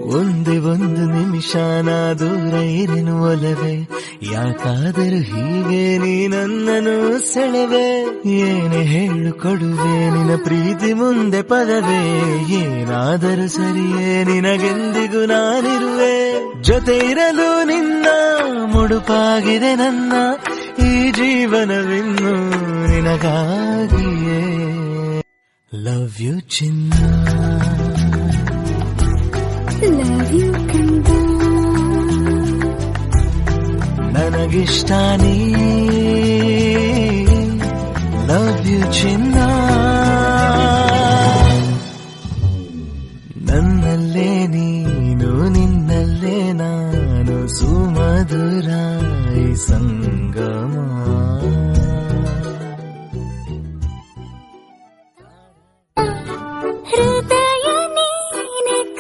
ಒಂದೇ ಒಂದು ನಿಮಿಷ ನಾ ದೂರ ಇರೆನು ಒಲವೇ, ಯಾಕಾದರೂ ಹೀಗೆ ನೀ ನನ್ನನ್ನು ಸೆಳೆವೆ. ಏನೇ ಹೇಳು ಕೊಡುವೆ ನಿನ್ನ ಪ್ರೀತಿ ಮುಂದೆ ಪದವೇ, ಏನಾದರೂ ಸರಿಯೇ ನಿನಗೆಂದಿಗೂ ನಾನಿರುವೆ. ಜೊತೆ ಇರಲು ನಿನ್ನ ಮುಡುಪಾಗಿದೆ ನನ್ನ ಈ ಜೀವನವಿನ್ನು ನಿನಗಾಗಿಯೇ. ಲವ್ ಯು ಚಿನ್ನ, ಲವ್ ಯು ಕಂದ, ನನಗಿಷ್ಟ ನೀ. ಲವ್ ಯು ಚಿನ್ನ, ನನ್ನಲ್ಲೇ ನೀ.